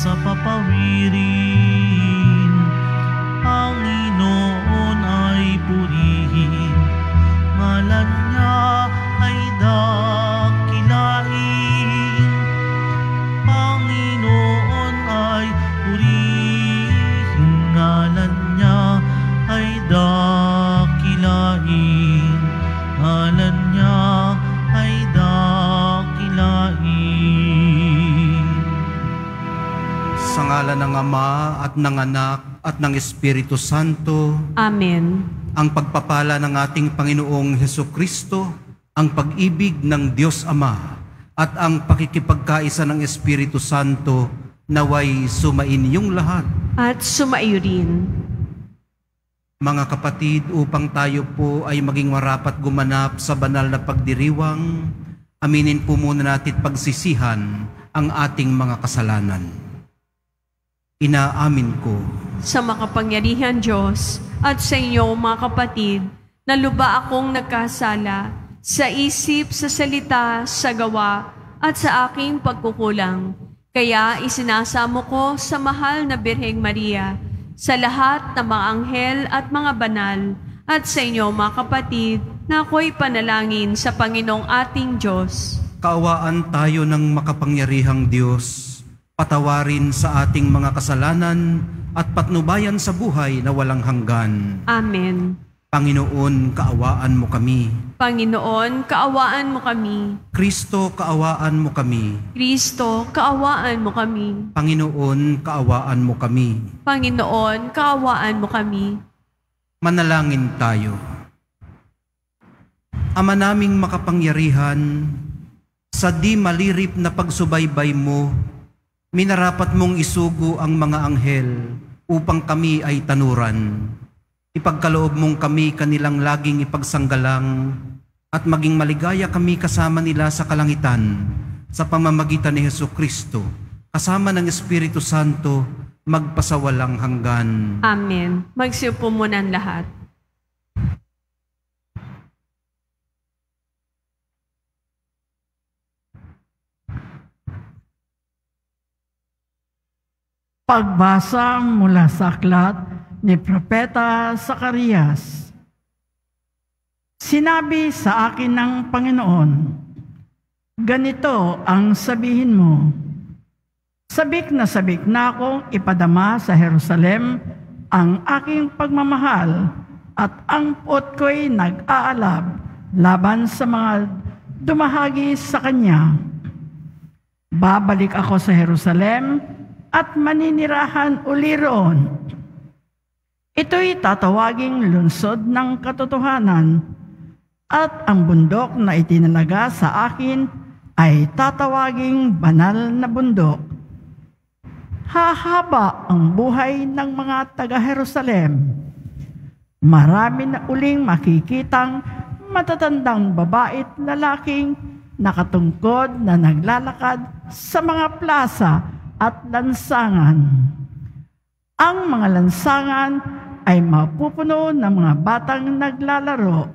sa papawirin. Panginoon ay purihin, ngalan niya ay dakilain. Panginoon ay purihin, ngalan niya ay dakilain. Ngalan niya ay dakilain. Sa ngalan ng Ama at ng Anak at ng Espiritu Santo. Amen. Ang pagpapala ng ating Panginoong Hesukristo, ang pag-ibig ng Diyos Ama, at ang pakikipagkaisa ng Espiritu Santo naway sumainyong lahat. At sumaiyo rin. Mga kapatid, upang tayo po ay maging marapat gumanap sa banal na pagdiriwang, aminin po muna natin pagsisihan ang ating mga kasalanan. Inaamin ko Sa makapangyarihan Diyos at sa inyo mga kapatid, na luba akong nagkasala sa isip, sa salita, sa gawa, at sa aking pagkukulang. Kaya isinasamo ko sa mahal na Birheng Maria, sa lahat ng mga anghel at mga banal, at sa inyo mga kapatid, na ako'y panalangin sa Panginoong ating Diyos. kaawaan tayo ng makapangyarihang Diyos, patawarin sa ating mga kasalanan at patnubayan sa buhay na walang hanggan. Amen. Panginoon, kaawaan mo kami. Panginoon, kaawaan mo kami. Kristo, kaawaan mo kami. Kristo, kaawaan mo kami. Panginoon, kaawaan mo kami. Panginoon, kaawaan mo kami. Manalangin tayo. Ama naming makapangyarihan, sa di malirip na pagsubaybay mo, minarapat mong isugo ang mga anghel upang kami ay tanuran. Ipagkaloob mong kami kanilang laging ipagsanggalang at maging maligaya kami kasama nila sa kalangitan sa pamamagitan ni Hesukristo, kasama ng Espiritu Santo, magpasawalang hanggan. Amen. Magsiupo muna ang lahat. Pagbasa mula sa aklat ni Propeta Zacarias. Sinabi sa akin ng Panginoon, ganito ang sabihin mo, sabik na akong ipadama sa Jerusalem ang aking pagmamahal at ang puot ko'y nag-aalab laban sa mga dumahagi sa kanya. Babalik ako sa Jerusalem at maninirahan uli roon. Ito'y tatawaging lungsod ng katotohanan, at ang bundok na itinalaga sa akin ay tatawaging banal na bundok. Hahaba ang buhay ng mga taga-Jerusalem. Marami na uling makikitang matatandang babae at lalaking nakatungkod na naglalakad sa mga plaza at lansangan. Ang mga lansangan ay mapupuno ng mga batang naglalaro.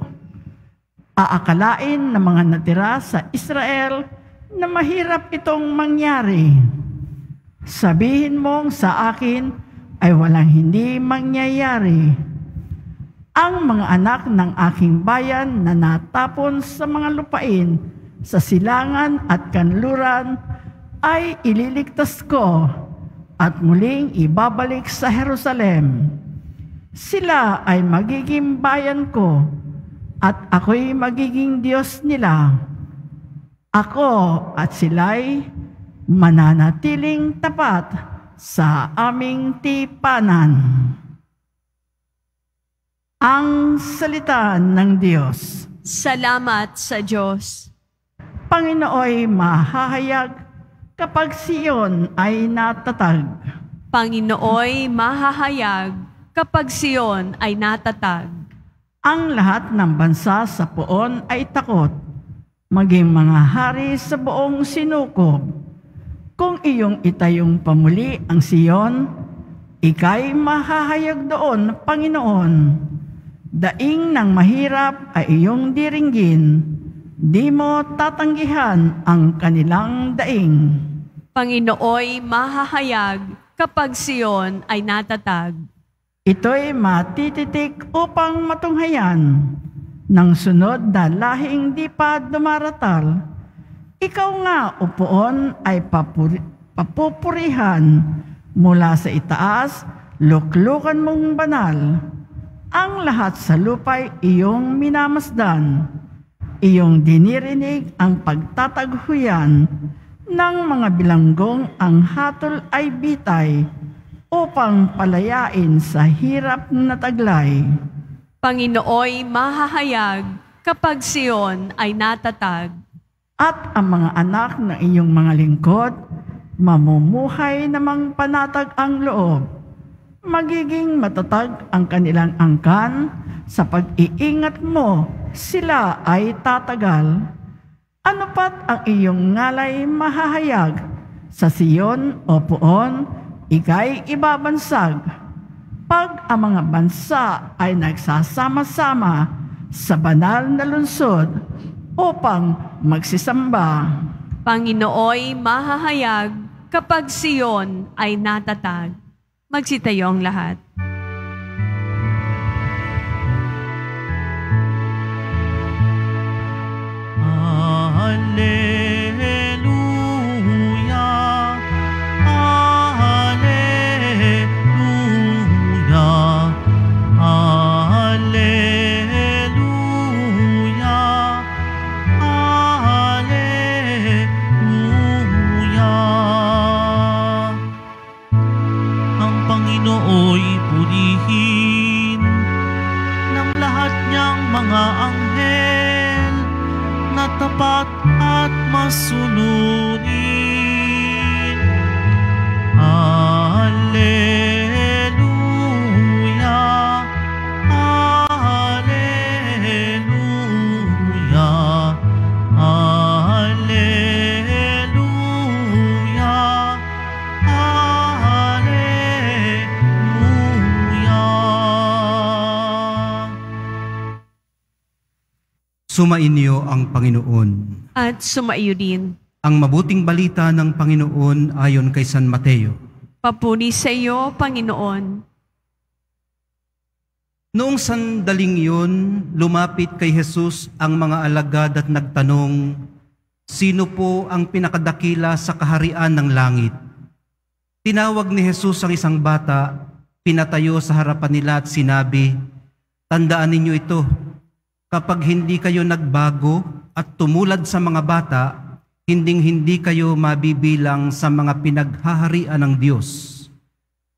Aakalain ng mga natira sa Israel na mahirap itong mangyari. Sabihin mong sa akin ay walang hindi mangyayari. Ang mga anak ng aking bayan na natapon sa mga lupain, sa silangan at kanluran, ay ililigtas ko at muling ibabalik sa Jerusalem. Sila ay magiging bayan ko at ako'y magiging Diyos nila. Ako at sila'y mananatiling tapat sa aming tipanan. Ang salita ng Diyos. Salamat sa Diyos. Panginooy mahahayag kapag Siyon ay natatag. Panginooy mahahayag kapag Siyon ay natatag. Ang lahat ng bansa sa poon ay takot, maging mga hari sa buong sinukob. Kung iyong itayong pamuli ang Siyon, ika'y mahahayag doon, Panginoon. Daing ng mahirap ay iyong diringgin, di mo tatanggihan ang kanilang daing. Panginooy mahahayag kapag Siyon ay natatag. Ito'y matititik upang matunghayan ng sunod na lahing di pa dumaratal. Ikaw nga, upoon, ay papupurihan mula sa itaas, luklukan mong banal. Ang lahat sa lupa'y iyong minamasdan. Iyong dinirinig ang pagtataghuyan ng mga bilanggong ang hatol ay bitay upang palayain sa hirap na taglay. Panginooy mahahayag kapag Siyon ay natatag. At ang mga anak ng iyong mga lingkod, mamumuhay namang panatag ang loob. Magiging matatag ang kanilang angkan, sa pag-iingat mo, sila ay tatagal. Ano pat ang iyong ngalay mahahayag, sa Siyon o Puon, ika'y ibabansag. Pag ang mga bansa ay nagsasama-sama sa banal na lungsod upang magsisamba. Panginooy mahahayag kapag Siyon ay natatag. Magsitayo ang lahat. Alleluia, alleluia, alleluia, alleluia. Ang Panginooy purihin ng lahat niyang mga anghel na tapat at masunurin. Alleluia, alleluia, alleluia, alleluia. Sumainyo ang Panginoon. At sumaiyo din. Ang mabuting balita ng Panginoon ayon kay San Mateo. Papuri sa iyo, Panginoon. Noong sandaling yun, lumapit kay Jesus ang mga alagad at nagtanong, sino po ang pinakadakila sa kaharian ng langit? Tinawag ni Jesus ang isang bata, pinatayo sa harapan nila at sinabi, tandaan ninyo ito, kapag hindi kayo nagbago at tumulad sa mga bata, hinding-hindi kayo mabibilang sa mga pinaghaharian ng Diyos.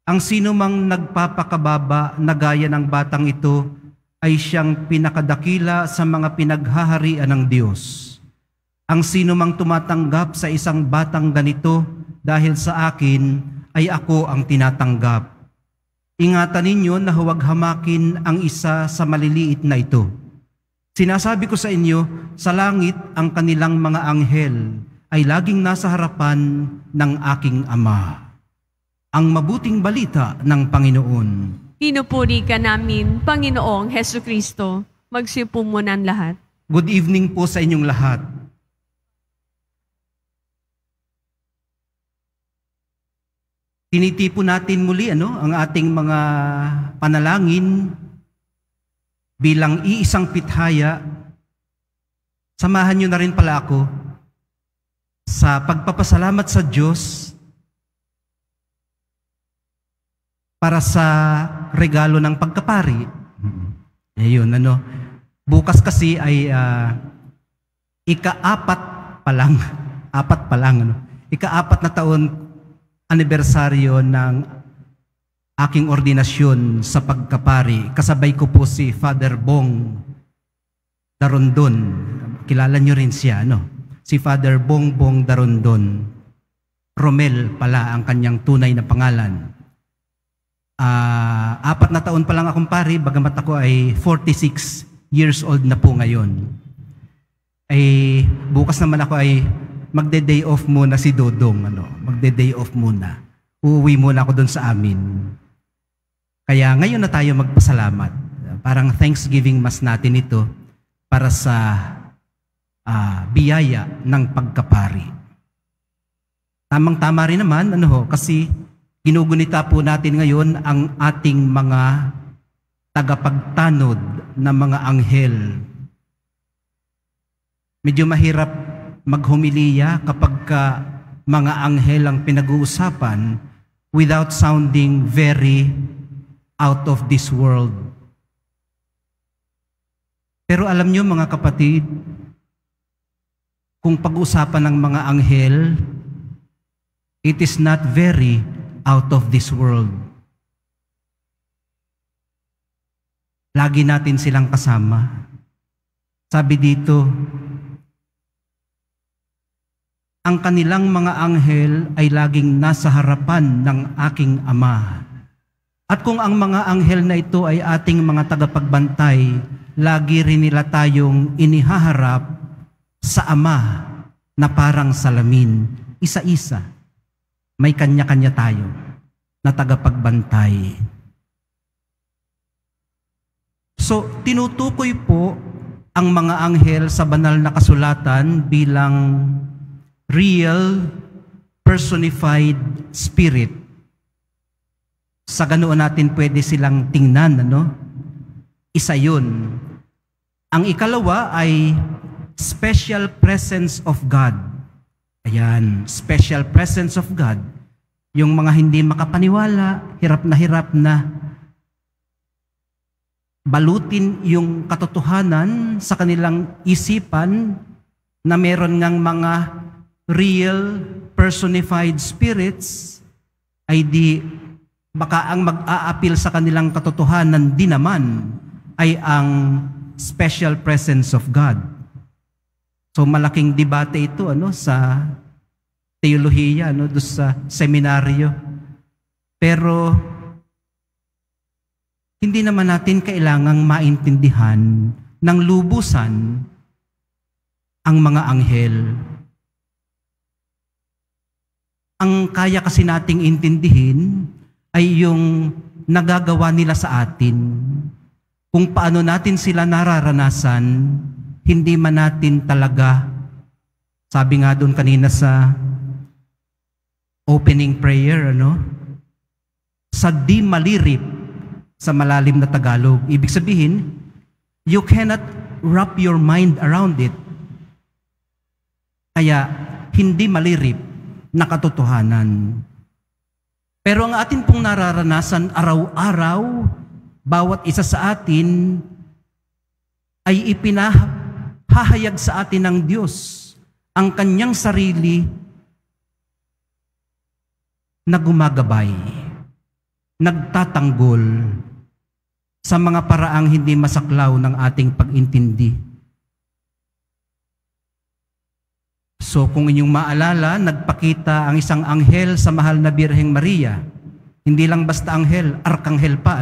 Ang sino mang nagpapakababa na gaya ng batang ito ay siyang pinakadakila sa mga pinaghaharian ng Diyos. Ang sino mang tumatanggap sa isang batang ganito dahil sa akin ay ako ang tinatanggap. Ingatan ninyo na huwag hamakin ang isa sa maliliit na ito. Sinasabi ko sa inyo, sa langit ang kanilang mga anghel ay laging nasa harapan ng aking Ama. Ang mabuting balita ng Panginoon. Pinupuri ka namin, Panginoong Hesukristo. Magsipo muna ang lahat. Good evening po sa inyong lahat. Tinitipon natin muli ang ating mga panalangin bilang iisang pithaya. Samahan niyo na rin pala ako sa pagpapasalamat sa Diyos para sa regalo ng pagkapari. Ayun, bukas kasi ay ika-4 na taon anibersaryo ng aking ordinasyon sa pagkapari. Kasabay ko po si Father Bong Darondon. Kilala niyo rin siya, Si Father Bong Darondon. Romel pala ang kanyang tunay na pangalan. 4 na taon pa lang akong pari, bagamat ako ay 46 years old na po ngayon. Ay bukas naman ako ay magde-day off muna si Dodong. Magde-day off muna. Uuwi muna ako doon sa amin. Kaya ngayon na tayo magpasalamat. Parang Thanksgiving Mass natin ito para sa biyaya ng pagkapari. Tamang-tama rin naman, kasi ginugunita po natin ngayon ang ating mga tagapagtanod na mga anghel. Medyo mahirap maghumiliya kapag mga anghel ang pinag-uusapan without sounding very out of this world. Pero alam niyo mga kapatid, kung pag-usapan ng mga anghel, it is not very out of this world. Lagi natin silang kasama. Sabi dito, ang kanilang mga anghel ay laging nasa harapan ng aking Ama. At kung ang mga anghel na ito ay ating mga tagapagbantay, lagi rin nila tayong inihaharap sa Ama na parang salamin, isa-isa. May kanya-kanya tayo na tagapagbantay. So, tinutukoy po ang mga anghel sa banal na kasulatan bilang real, personified spirit. Sa ganoon natin pwede silang tingnan, Isa yun. Ang ikalawa ay special presence of God. Ayan, special presence of God. Yung mga hindi makapaniwala, hirap na balutin yung katotohanan sa kanilang isipan na meron ngang mga real personified spirits, ay di baka ang mag-aapil sa kanilang katotohanan din naman ay ang special presence of God. So malaking debate ito sa teolohiya, doon sa seminaryo. Pero hindi naman natin kailangang maintindihan ng lubusan ang mga anghel. Ang kaya kasi nating intindihin ay yung nagagawa nila sa atin. Kung paano natin sila nararanasan, hindi man natin talaga, sabi nga doon kanina sa opening prayer, sa di malirip sa malalim na Tagalog. Ibig sabihin, you cannot wrap your mind around it. Kaya, hindi malirip na katotohanan. Pero ang atin pong nararanasan araw-araw, bawat isa sa atin ay ipinahahayag sa atin ng Diyos ang kanyang sarili na gumagabay, nagtatanggol sa mga paraang hindi masaklaw ng ating pag-intindi. So kung inyong maalala, nagpakita ang isang anghel sa mahal na Birheng Maria. Hindi lang basta anghel, arkanghel pa,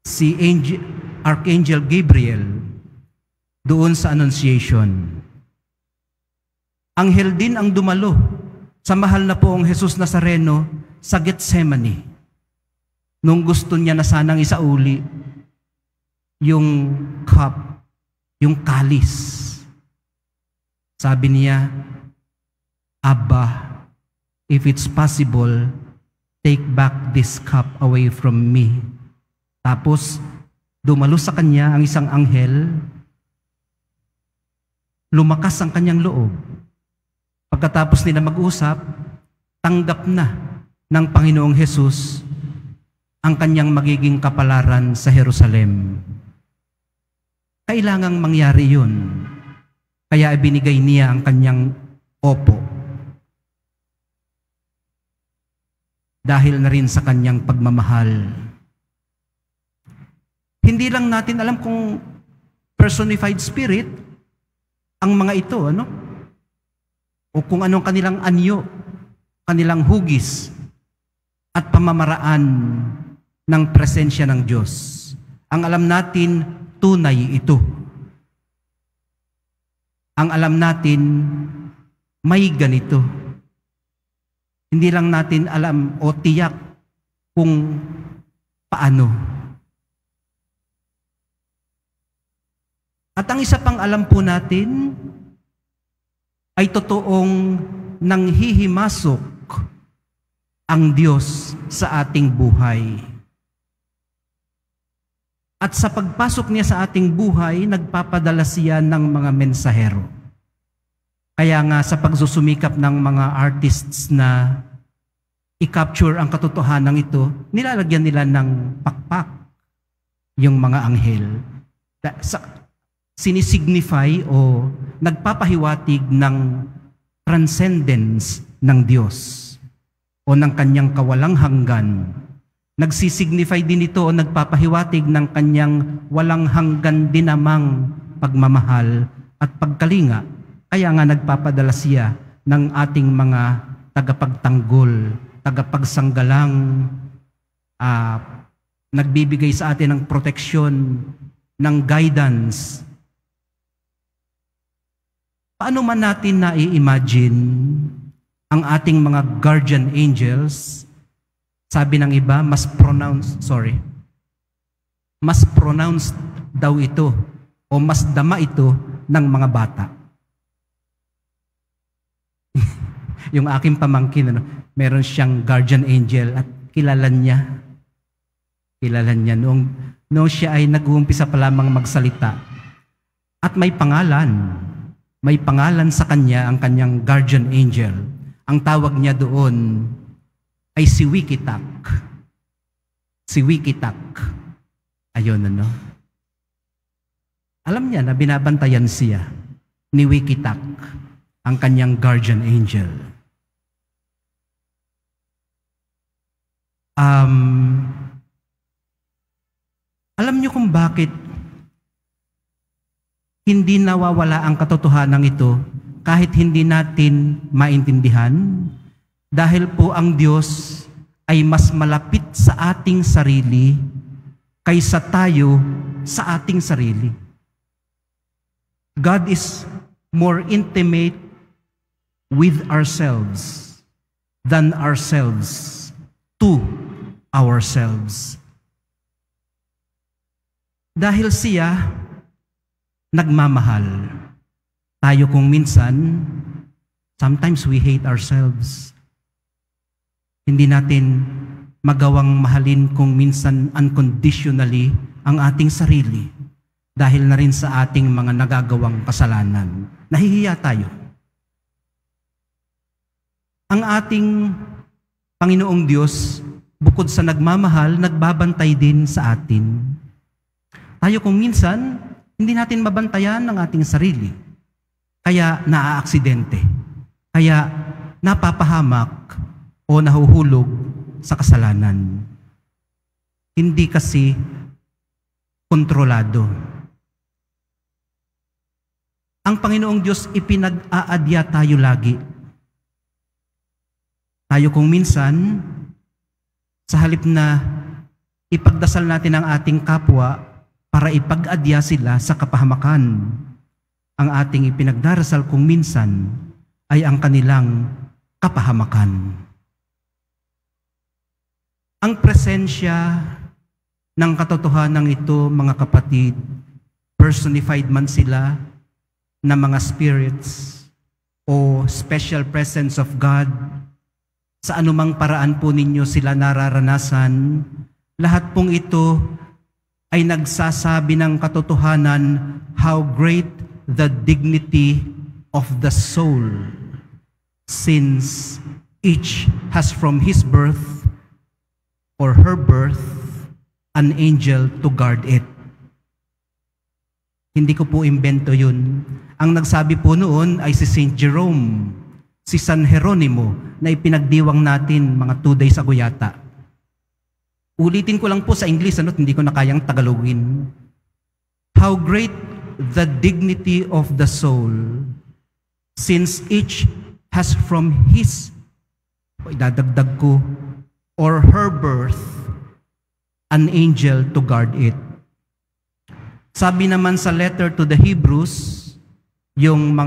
Si Archangel Gabriel doon sa Annunciation. Anghel din ang dumalo sa mahal na poong Jesus Nazareno sa Gethsemane. Nung gusto niya na sanang isauli yung cup, yung kalis. Sabi niya, Abba, if it's possible, take back this cup away from me. Tapos, dumalo sa kanya ang isang anghel, lumakas ang kanyang loob. Pagkatapos nila mag-usap, tanggap na ng Panginoong Jesus ang kanyang magiging kapalaran sa Jerusalem. Kailangang mangyari yun. Kaya ibinigay niya ang kanyang opo. Dahil na rin sa kanyang pagmamahal. Hindi lang natin alam kung personified spirit ang mga ito, O kung anong kanilang anyo, kanilang hugis, at pamamaraan ng presensya ng Diyos. Ang alam natin, tunay ito. Ang alam natin, may ganito. Hindi lang natin alam o tiyak kung paano. At ang isa pang alam po natin ay totoong nanghihimasok ang Diyos sa ating buhay. At sa pagpasok niya sa ating buhay, nagpapadala siya ng mga mensahero. Kaya nga sa pagsusumikap ng mga artists na i-capture ang katotohanan ito, nilalagyan nila ng pakpak yung mga anghel. Sinisignify o nagpapahiwatig ng transcendence ng Diyos o ng kanyang kawalang hanggan. Nagsisignify din ito o nagpapahiwatig ng kanyang walang hanggan din namang pagmamahal at pagkalinga. Kaya nga nagpapadala siya ng ating mga tagapagtanggol, tagapagsanggalang, nagbibigay sa atin ng proteksyon, ng guidance. Paano man natin na-imagine ang ating mga guardian angels? Sabi ng iba, mas pronounced daw ito o mas dama ito ng mga bata. Yung aking pamangkin, meron siyang guardian angel at kilala niya noong siya ay nag-uumpisa pa lamang magsalita. At may pangalan sa kanya ang kanyang guardian angel. Ang tawag niya doon ay si Wikitak. Ayun, Alam niya na binabantayan siya ni Wikitak, ang kanyang guardian angel. Alam niyo kung bakit hindi nawawala ang katotohanan ito kahit hindi natin maintindihan? Dahil po ang Diyos ay mas malapit sa ating sarili kaysa tayo sa ating sarili. God is more intimate with ourselves than ourselves to ourselves. Dahil siya nagmamahal. Tayo kung minsan, sometimes we hate ourselves. Hindi natin magawang mahalin kung minsan unconditionally ang ating sarili dahil na rin sa ating mga nagagawang kasalanan. Nahihiya tayo. Ang ating Panginoong Diyos, bukod sa nagmamahal, nagbabantay din sa atin. Tayo kung minsan, hindi natin mabantayan ang ating sarili. Kaya naaaksidente. Kaya napapahamak o nahuhulog sa kasalanan. Hindi kasi kontrolado. Ang Panginoong Diyos ipinag-aadya tayo lagi. Tayo kung minsan, sa halip na ipagdasal natin ang ating kapwa para ipag-adya sila sa kapahamakan, ang ating ipinagdarasal kung minsan ay ang kanilang kapahamakan. Ang presensya ng katotohanan ito, mga kapatid, personified man sila na mga spirits o special presence of God, sa anumang paraan po ninyo sila nararanasan, lahat pong ito ay nagsasabi ng katotohanan how great the dignity of the soul, since each has from his birth or her birth an angel to guard it. Hindi ko po imbento yun. Ang nagsabi po noon ay si Saint Jerome, si San Jeronimo, na ipinagdiwang natin mga 2 days ago yata. Ulitin ko lang po sa English, hindi ko na kayang Tagalogin. How great the dignity of the soul, since each has from his, idadagdag ko, or her birth, an angel to guard it. Sabi naman sa letter to the Hebrews, yung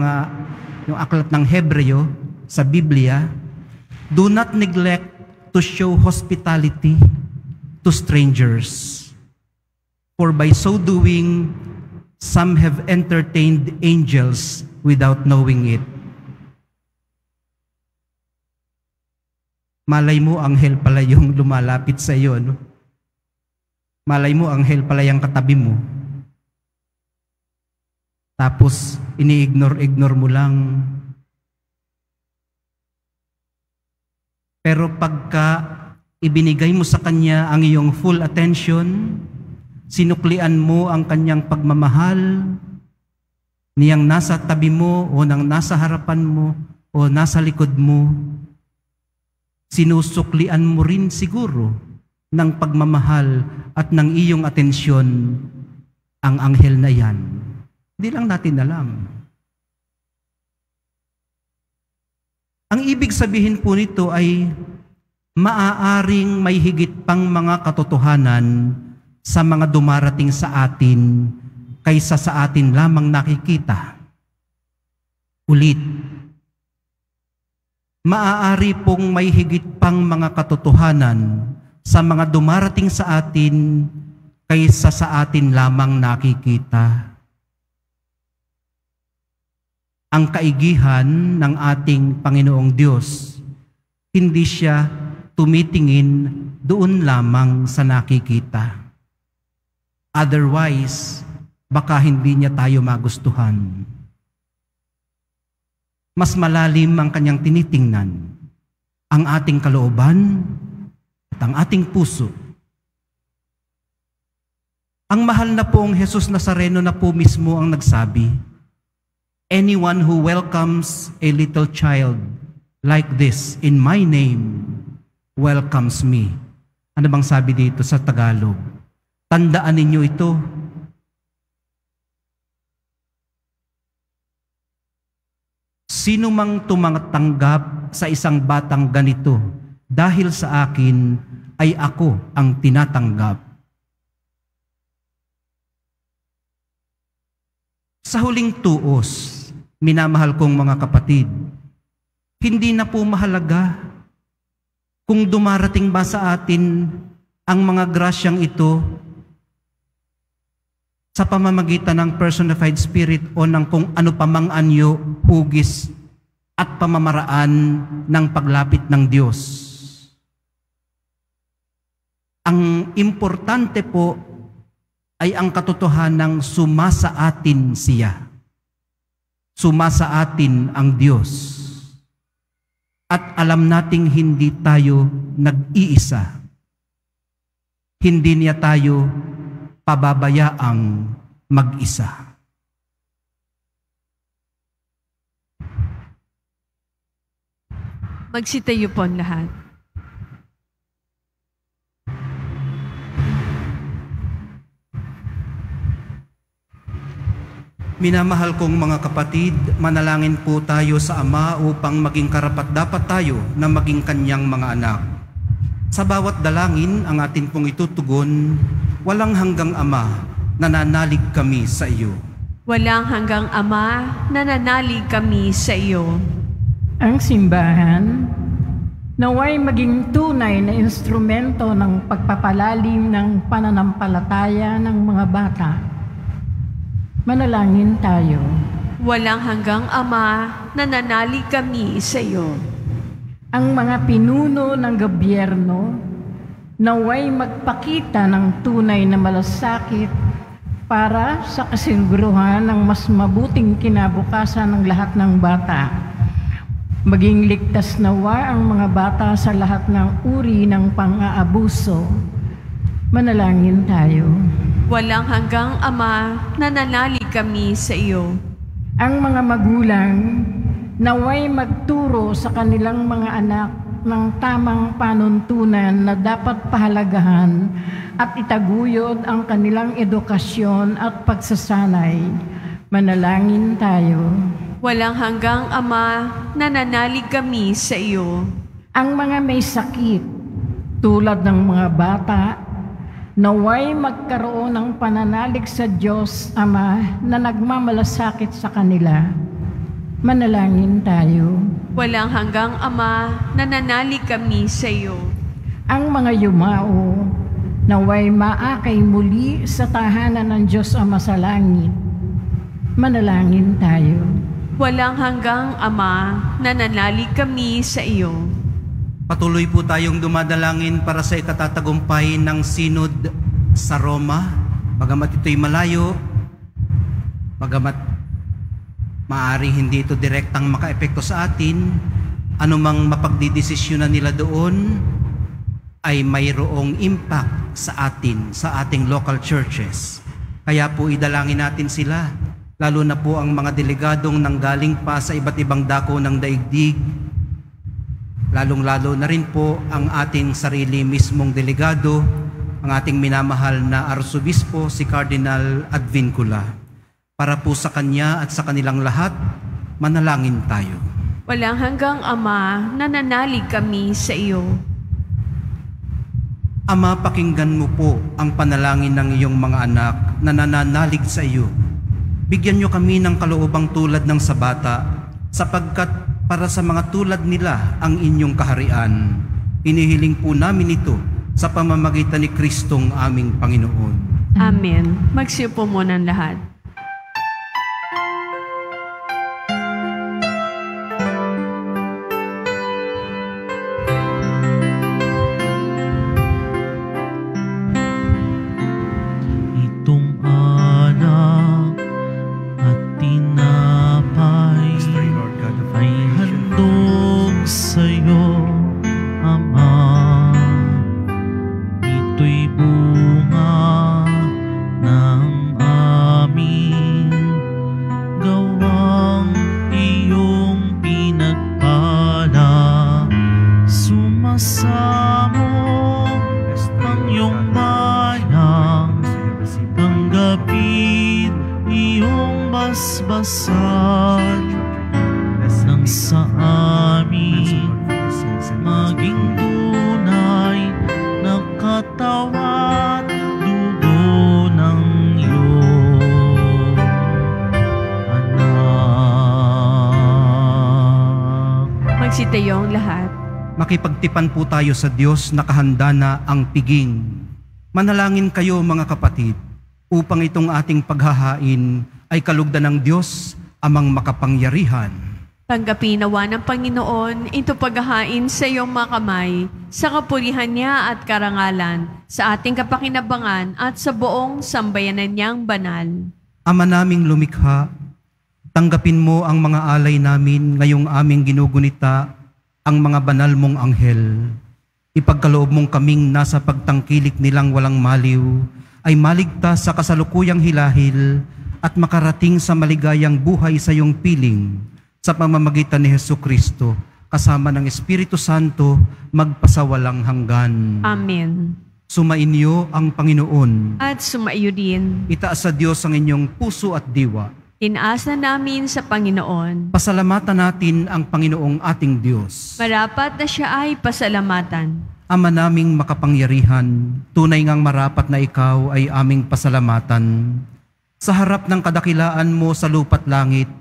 aklat ng Hebreo sa Biblia, do not neglect to show hospitality to strangers, for by so doing, some have entertained angels without knowing it. Malay mo, anghel pala yung lumalapit sa iyo, no? Malay mo, anghel pala yung katabi mo. Tapos, ini-ignore mo lang. Pero pagka ibinigay mo sa Kanya ang iyong full attention, sinuklian mo ang Kanyang pagmamahal, niyang nasa tabi mo o nang nasa harapan mo o nasa likod mo, sinusuklian mo rin siguro ng pagmamahal at ng iyong atensyon ang anghel na yan. Hindi lang natin alam. Ang ibig sabihin po nito ay maaaring may higit pang mga katotohanan sa mga dumarating sa atin kaysa sa atin lamang nakikita. Ulit, maaari pong may higit pang mga katotohanan sa mga dumarating sa atin kaysa sa atin lamang nakikita. Ang kaigihan ng ating Panginoong Diyos, hindi siya tumitingin doon lamang sa nakikita. Otherwise, baka hindi niya tayo magustuhan. Mas malalim ang kanyang tinitingnan, ang ating kalooban at ang ating puso. Ang mahal na poong Jesus Nazareno na po mismo ang nagsabi, anyone who welcomes a little child like this in my name welcomes me. Ano bang sabi dito sa Tagalog? Tandaan ninyo ito. Sino mang tumatanggap sa isang batang ganito dahil sa akin ay ako ang tinatanggap. Sa huling tuos, minamahal kong mga kapatid, hindi na po mahalaga kung dumarating ba sa atin ang mga grasyang ito sa pamamagitan ng personified spirit o ng kung ano pamang anyo, hugis at pamamaraan ng paglapit ng Diyos. Ang importante po ay ang katotohanang sumasa atin siya. Sumasa atin ang Diyos. At alam nating hindi tayo nag-iisa. Hindi niya tayo pababayaang mag-isa. Magsitayo po ang lahat. Minamahal kong mga kapatid, manalangin po tayo sa Ama upang maging karapat-dapat tayo na maging Kanyang mga anak. Sa bawat dalangin ang atin pong itutugon, walang hanggang Ama, nananalig kami sa iyo. Walang hanggang Ama, nananalig kami sa iyo. Ang simbahan, naway maging tunay na instrumento ng pagpapalalim ng pananampalataya ng mga bata. Manalangin tayo. Walang hanggang Ama, nananalig kami sa iyo. Ang mga pinuno ng gobyerno, naway magpakita ng tunay na malasakit para sa kasiguruhan ng mas mabuting kinabukasan ng lahat ng bata. Maging ligtas nawa ang mga bata sa lahat ng uri ng pang-aabuso. Manalangin tayo. Walang hanggang Ama, nananalig kami sa iyo. Ang mga magulang, naway magturo sa kanilang mga anak ng tamang panuntunan na dapat pahalagahan at itaguyod ang kanilang edukasyon at pagsasanay. Manalangin tayo. Walang hanggang Ama, nananalig kami sa iyo. Ang mga may sakit, tulad ng mga bata, naway magkaroon ng pananalig sa Diyos Ama na nagmamalasakit sa kanila. Manalangin tayo. Walang hanggang Ama, nananalig kami sa iyo. Ang mga yumao, naway maakay muli sa tahanan ng Diyos Ama sa langit. Manalangin tayo. Walang hanggang Ama, nananalig kami sa iyo. Patuloy po tayong dumadalangin para sa ikatatagumpay ng Synod sa Roma. Bagamat ito'y malayo, bagamat maaaring hindi ito direktang makaepekto sa atin, anumang mapagdidesisyonan nila doon ay mayroong impact sa atin, sa ating local churches. Kaya po idalangin natin sila, lalo na po ang mga delegadong nanggaling pa sa iba't ibang dako ng daigdig, lalong-lalo na rin po ang ating sarili mismong delegado, ang ating minamahal na Arsobispo, si Cardinal Advincula. Para po sa kanya at sa kanilang lahat, manalangin tayo. Walang hanggang Ama, nananalig kami sa iyo. Ama, pakinggan mo po ang panalangin ng iyong mga anak na nananalig sa iyo. Bigyan niyo kami ng kaloobang tulad ng sa bata, sapagkat para sa mga tulad nila ang inyong kaharian. Inihiling po namin ito sa pamamagitan ni Kristong aming Panginoon. Amen. Magsiupo muna ang lahat. Itong anak at tinapay ay handog sa'yo, Ama. Ito'y bunga ng aming gawang iyong pinagpala. Sumasamo ang iyong bayang, tanggapin iyong basbasan nang sa amin maging tunay na katawan, dugo ng iyong anak. Magsitayo ang lahat. Makipagtipan po tayo sa Diyos na kahanda na ang piging. Manalangin kayo mga kapatid, upang itong ating paghahain ay kalugdan ng Diyos, amang makapangyarihan. Tanggapin nawa ng Panginoon ito paghahain sa iyong mga kamay, sa kapurihan niya at karangalan, sa ating kapakinabangan at sa buong sambayanan niyang banal. Ama naming lumikha, tanggapin mo ang mga alay namin ngayong aming ginugunita, ang mga banal mong anghel. Ipagkaloob mong kaming nasa pagtangkilik nilang walang maliw, ay maligtas sa kasalukuyang hilahil at makarating sa maligayang buhay sa iyong piling, sa pamamagitan ni Jesucristo, kasama ng Espiritu Santo, magpasawalang hanggan. Amen. Sumainyo ang Panginoon. At sumaiyo din. Itaas sa Diyos ang inyong puso at diwa. Tinaasa namin sa Panginoon. Pasalamatan natin ang Panginoong ating Diyos. Marapat na siya ay pasalamatan. Ama naming makapangyarihan, tunay ngang marapat na ikaw ay aming pasalamatan. Sa harap ng kadakilaan mo sa lupa't langit,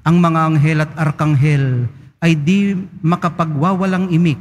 ang mga anghel at arkanghel ay di makapagwawalang imik.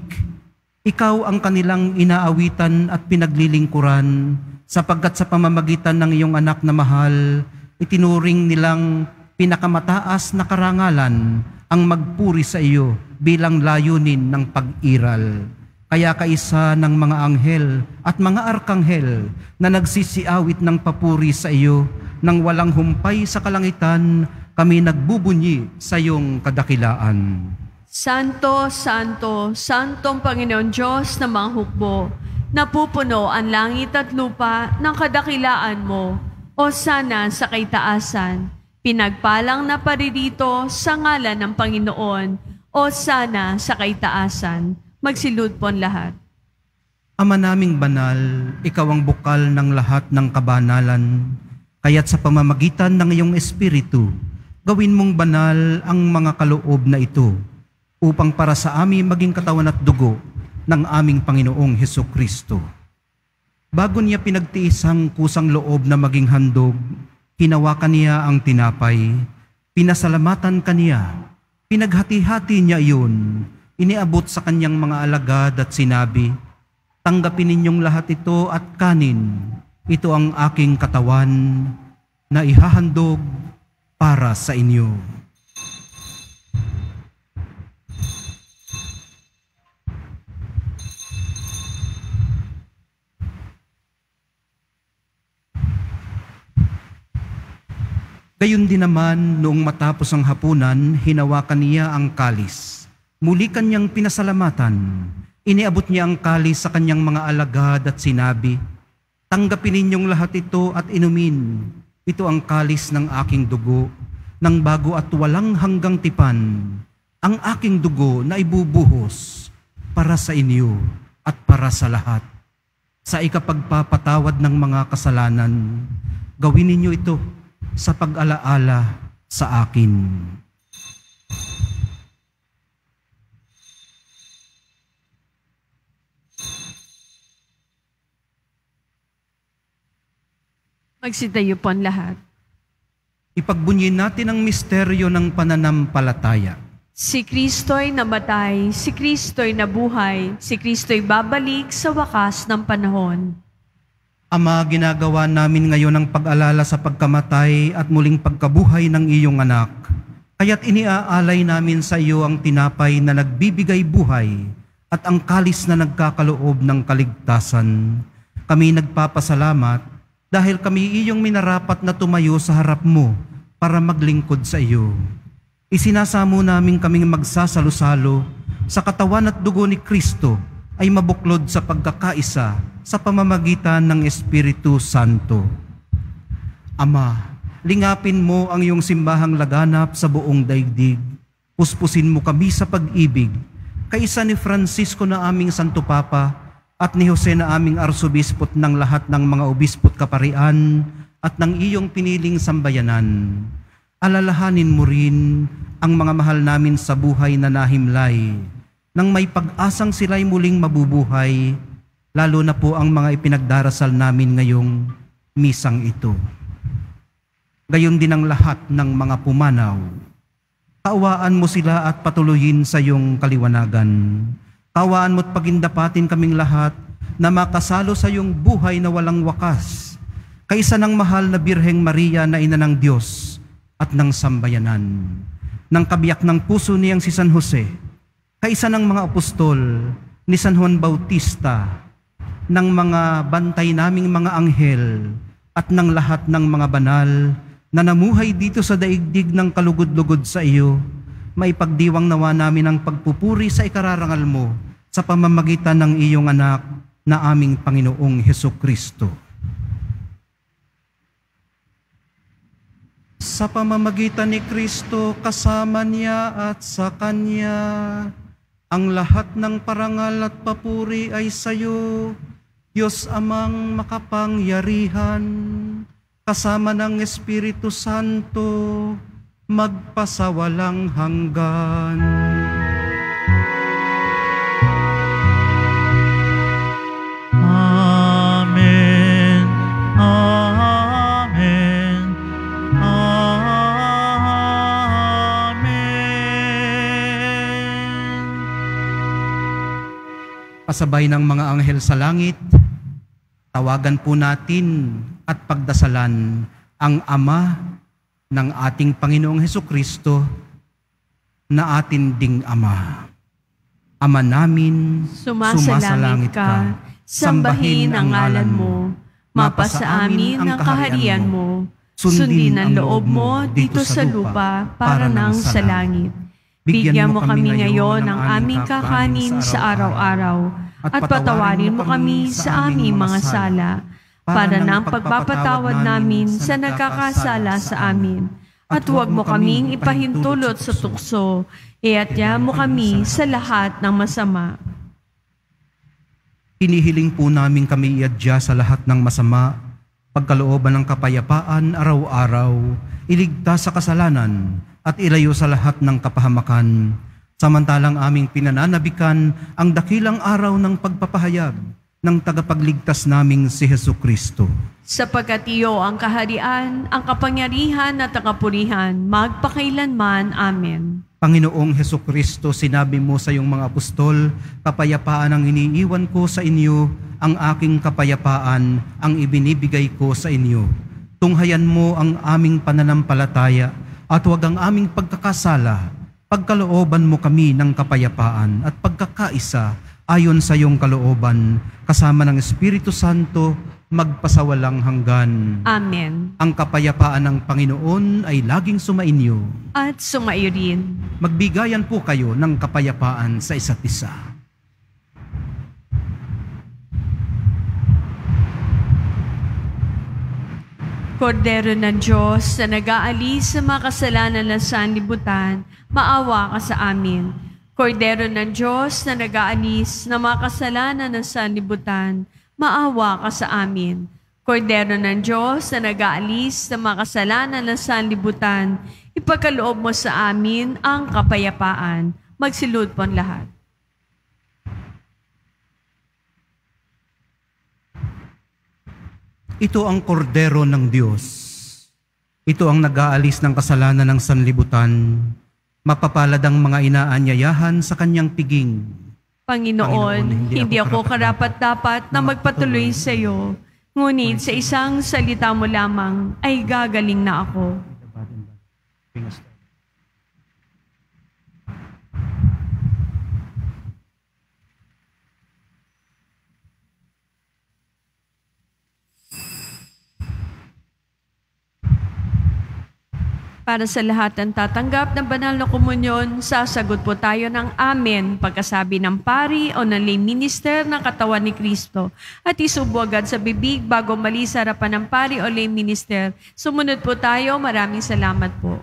Ikaw ang kanilang inaawitan at pinaglilingkuran, sapagkat sa pamamagitan ng iyong anak na mahal, itinuring nilang pinakamataas na karangalan ang magpuri sa iyo bilang layunin ng pag-iral. Kaya kaisa ng mga anghel at mga arkanghel na nagsisiawit ng papuri sa iyo, nang walang humpay sa kalangitan, kami nagbubunyi sa iyong kadakilaan. Santo, Santo, Santong Panginoon Diyos na mga hukbo, napupuno ang langit at lupa ng kadakilaan mo, o sana sa kaitaasan. Pinagpalang na paririto sa ngalan ng Panginoon, o sana sa kaitaasan. Magsilud po ang lahat. Ama naming banal, ikaw ang bukal ng lahat ng kabanalan, kaya't sa pamamagitan ng iyong Espiritu, gawin mong banal ang mga kaloob na ito, upang para sa amin maging katawan at dugo ng aming Panginoong Hesukristo. Bago niya pinagtiis ang kusang loob na maging handog, hinawakan niya ang tinapay, pinasalamatan kaniya, pinaghati-hati niya iyon, iniabot sa kanyang mga alagad at sinabi, "Tanggapin ninyong lahat ito at kanin. Ito ang aking katawan na ihahandog para sa inyo." Gayon din naman, noong matapos ang hapunan, hinawakan niya ang kalis. Muli kanyang pinasalamatan. Iniabot niya ang kalis sa kanyang mga alagad at sinabi, "Tanggapin ninyong lahat ito at inumin. Ito ang kalis ng aking dugo, ng bago at walang hanggang tipan. Ang aking dugo na ibubuhos para sa inyo at para sa lahat. Sa ikapagpapatawad ng mga kasalanan, gawin ninyo ito sa pag-alaala sa akin." Magsitayo po ang lahat. Ipagbunyin natin ang misteryo ng pananampalataya. Si Kristo'y namatay, si Kristo'y nabuhay, si Kristo'y babalik sa wakas ng panahon. Ama, ginagawa namin ngayon ang pag-alala sa pagkamatay at muling pagkabuhay ng iyong anak. Kaya't iniaalay namin sa iyo ang tinapay na nagbibigay buhay at ang kalis na nagkakaloob ng kaligtasan. Kami nagpapasalamat dahil kami iyong minarapat na tumayo sa harap mo para maglingkod sa iyo. Isinasamo namin kaming magsasalo-salo sa katawan at dugo ni Kristo ay mabuklod sa pagkakaisa sa pamamagitan ng Espiritu Santo. Ama, lingapin mo ang iyong simbahang laganap sa buong daigdig. Puspusin mo kami sa pag-ibig, kaisa ni Francisco na aming Santo Papa at ni Jose na aming arsobispot ng lahat ng mga obispot kaparian at ng iyong piniling sambayanan. Alalahanin mo rin ang mga mahal namin sa buhay na nahimlay, nang may pag-asang sila'y muling mabubuhay, lalo na po ang mga ipinagdarasal namin ngayong misang ito. Gayon din ang lahat ng mga pumanaw. Kaawaan mo sila at patuloyin sa iyong kaliwanagan. Kaawaan mo't pagindapatin kaming lahat na makasalo sa iyong buhay na walang wakas, kaisa ng mahal na Birheng Maria na ina ng Diyos at ng sambayanan, ng kabiyak ng puso niyang si San Jose, kaisa ng mga apostol ni San Juan Bautista, ng mga bantay naming mga anghel at ng lahat ng mga banal na namuhay dito sa daigdig ng kalugod-lugod sa iyo, maipagdiwang nawa namin ang pagpupuri sa ikararangal mo sa pamamagitan ng iyong anak na aming Panginoong Hesukristo. Sa pamamagitan ni Kristo, kasama niya at sa Kanya, ang lahat ng parangal at papuri ay sa iyo, Diyos Amang makapangyarihan, kasama ng Espiritu Santo, magpasawalang hanggan. Amen. Amen. Amen. Kasabay ng mga anghel sa langit, tawagan po natin at pagdasalan ang Ama ng ating Panginoong Hesukristo na atin ding Ama. Ama namin, Sumasalangit ka, sambahin ang ngalan mo, mapasa amin ang kaharian mo, sundin ang loob mo dito sa lupa para nang sa langit. Bigyan mo kami ngayon ng aming kakanin sa araw-araw at patawarin mo kami sa aming mga sala para ng pagpapatawad namin sa nagkakasala sa amin. At huwag mo kaming ipahintulot sa tukso, iatya mo kami sa lahat ng masama. hinihiling po namin kami iadya sa lahat ng masama, pagkalooban ng kapayapaan araw-araw, iligtas sa kasalanan at ilayo sa lahat ng kapahamakan. Samantalang aming pinananabikan ang dakilang araw ng pagpapahayag ng tagapagligtas naming si Hesukristo. Sapagkat iyo ang kaharian, ang kapangyarihan at ang kapurihan, magpakailanman. Amen. Panginoong Hesukristo, sinabi mo sa iyong mga apostol, kapayapaan ang iniiwan ko sa inyo, ang aking kapayapaan ang ibinibigay ko sa inyo. Tunghayan mo ang aming pananampalataya at huwag ang aming pagkakasala. Pagkalooban mo kami ng kapayapaan at pagkakaisa ayon sa iyong kalooban, kasama ng Espiritu Santo, magpasawalang hanggan. Amen. Ang kapayapaan ng Panginoon ay laging sumainyo. At sumaiyo rin. Magbigayan po kayo ng kapayapaan sa isa't isa. Kordero ng Diyos na nag-aalis sa mga kasalanan ng sanlibutan, maawa ka sa amin. Kordero ng Diyos na nag-aalis ng mga kasalanan ng sanlibutan, maawa ka sa amin. Kordero ng Diyos na nag-aalis ng mga kasalanan ng sanlibutan, ipagkaloob mo sa amin ang kapayapaan. Magsilud po ang lahat. Ito ang kordero ng Diyos. Ito ang nag-aalis ng kasalanan ng sanlibutan. Mapapalad ang mga inaanyayahan sa kanyang piging. Panginoon, hindi ako karapat-dapat na magpatuloy sa iyo. Ngunit sa isang salita mo lamang ay gagaling na ako. Para sa lahat ng tatanggap ng banal na komunyon, sasagot po tayo ng Amen pagkasabi ng pari o ng lay minister ng katawan ni Kristo. At isubo agad sa bibig bago mali sa harapan ng pari o lay minister. Sumunod po tayo. Maraming salamat po.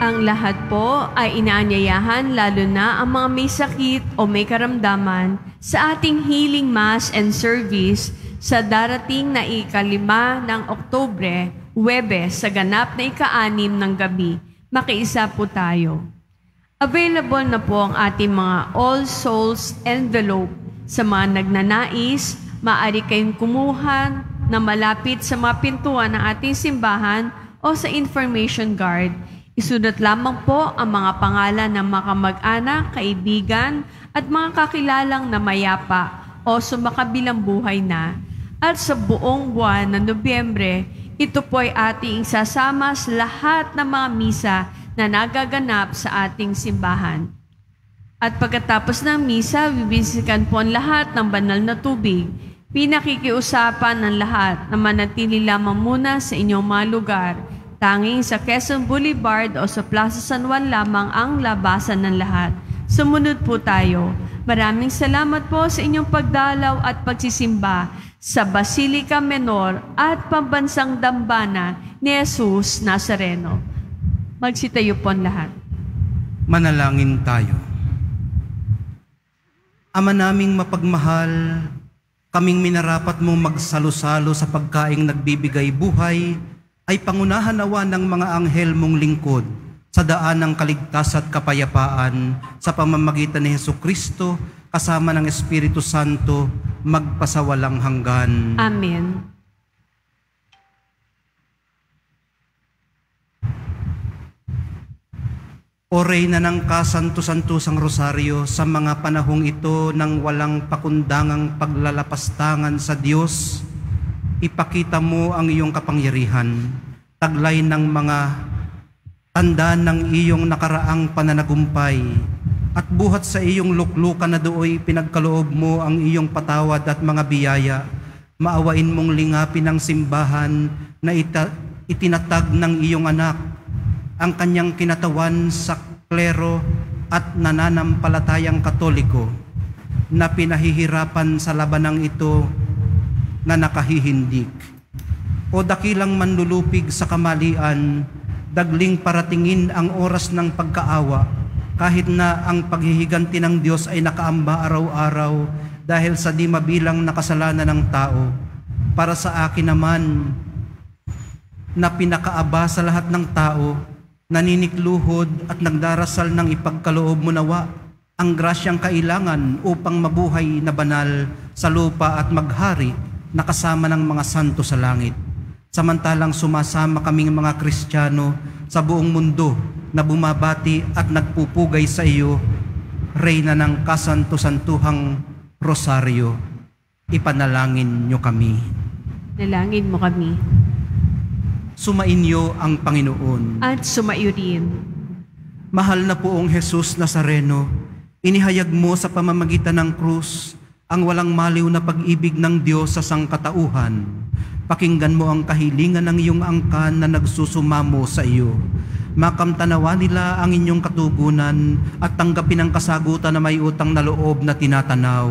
Ang lahat po ay inaanyayahan, lalo na ang mga may sakit o may karamdaman, sa ating healing mass and service sa darating na ika-5 ng Oktubre, Huwebes, sa ganap na ika-6 ng gabi. Makiisa po tayo. Available na po ang ating mga All Souls envelope. Sa mga nagnanais, maaari kayong kumuha na malapit sa mga pintuan ng ating simbahan o sa information guard. Isulat lamang po ang mga pangalan ng mga kamag-anak, kaibigan, at mga kakilalang na mayapa o sumakabilang buhay na. At sa buong buwan ng Nobyembre, Ito po ay ating isasama sa lahat ng mga misa na nagaganap sa ating simbahan. At pagkatapos ng misa, bibisikan po ang lahat ng banal na tubig. Pinakikiusapan ng lahat na manatili lamang muna sa inyong mga lugar. Tanging sa Quezon Boulevard o sa Plaza San Juan lamang ang labasan ng lahat. Sumunod po tayo. Maraming salamat po sa inyong pagdalaw at pagsisimba sa Basilica Menor at Pambansang Dambana ni Jesus Nazareno. Magsitayo po ang lahat. Manalangin tayo. Ama naming mapagmahal, kaming minarapat mong magsalo-salo sa pagkaing nagbibigay buhay, ay pangunahan nawa ng mga anghel mong lingkod sa daan ng kaligtas at kapayapaan sa pamamagitan ni Jesucristo kasama ng Espiritu Santo magpasawalang hanggan. Amen. O Reyna ng kasanto-santosang rosaryo, sa mga panahong ito ng walang pakundangang paglalapastangan sa Diyos, ipakita mo ang iyong kapangyarihan, taglay ng mga tanda ng iyong nakaraang pananagumpay, at buhat sa iyong luklukan na dooy pinagkaloob mo ang iyong patawad at mga biyaya. Maawain mong lingapin ang simbahan na itinatag ng iyong anak, ang kanyang kinatawan sa klero at nananampalatayang Katoliko na pinahihirapan sa labanang ito na nakahihindik. O dakilang manlulupig sa kamalian, dagling paratingin ang oras ng pagkaawa, kahit na ang paghihiganti ng Diyos ay nakaamba araw-araw dahil sa di mabilang na kasalanan ng tao. Para sa akin naman, na pinakaaba sa lahat ng tao, naninikluhod at nagdarasal ng ipagkaloob mo nawa ang grasyang kailangan upang mabuhay na banal sa lupa at maghari na kasama ng mga santo sa langit. Samantalang sumasama kaming mga Kristiyano sa buong mundo na bumabati at nagpupugay sa iyo, Reyna ng kasanto-santuhang rosaryo, ipanalangin niyo kami. Nalangin mo kami. Sumainyo ang Panginoon. At sumaiyo rin. Mahal na poong Jesus Nazareno, inihayag mo sa pamamagitan ng krus ang walang maliw na pag-ibig ng Diyos sa sangkatauhan. Pakinggan mo ang kahilingan ng iyong angkan na nagsusumamo sa iyo. Makamtanawa nila ang inyong katugunan at tanggapin ang kasagutan na may utang na loob na tinatanaw.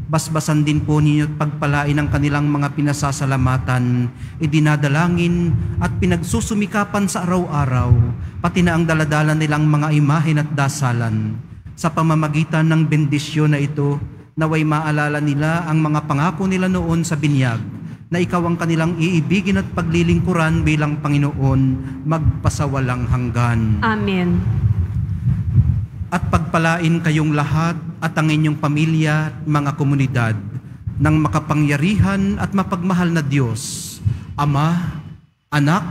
Basbasan din po ninyo at pagpalain ang kanilang mga pinasasalamatan, idinadalangin at pinagsusumikapan sa araw-araw, pati na ang daladala nilang mga imahen at dasalan. Sa pamamagitan ng bendisyon na ito, naway maalala nila ang mga pangako nila noon sa binyag, na ikaw ang kanilang iibigin at paglilingkuran bilang Panginoon, magpasawalang hanggan. Amen. At pagpalain kayong lahat at ang inyong pamilya at mga komunidad ng makapangyarihan at mapagmahal na Diyos, Ama, Anak,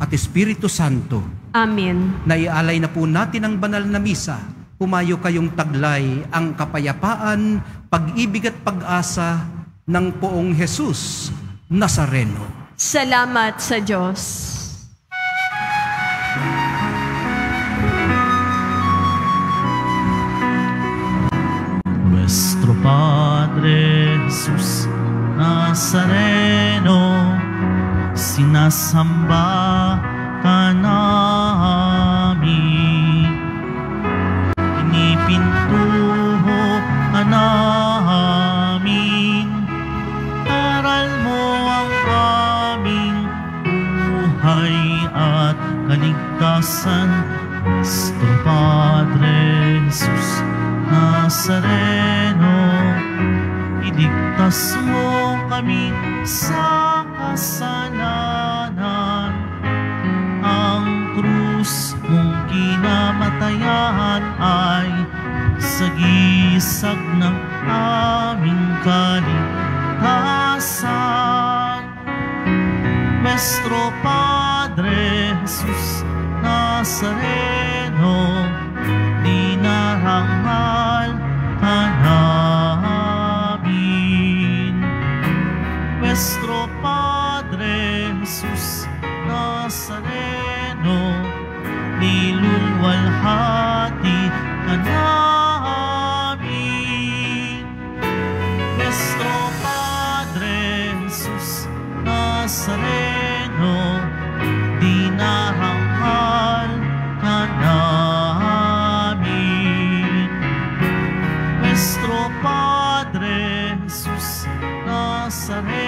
at Espiritu Santo. Amen. Naialay na po natin ang banal na misa. Pumayo kayong taglay ang kapayapaan, pag-ibig at pag-asa ng poong Jesus Nazareno. Salamat sa Diyos. Nuestro Padre Jesus Nazareno, sinasamba ka namin. Pinipintuho ka namin. Aral mo ang aming buhay at kaligtasan. Nuestro Padre Jesus Nazareno, iligtas mo kami sa kasalanan. Ang krus mong kinamatayan ay sagisag ng aming kaligtasan. Nuestro Padre Jesus Nazareno, dinarangal ka namin. Nuestro Padre Jesus luwalhati ka namin. Nuestro Padre Jesus Nazareno, dinarangal ka namin. Nuestro Padre Jesus Nazareno,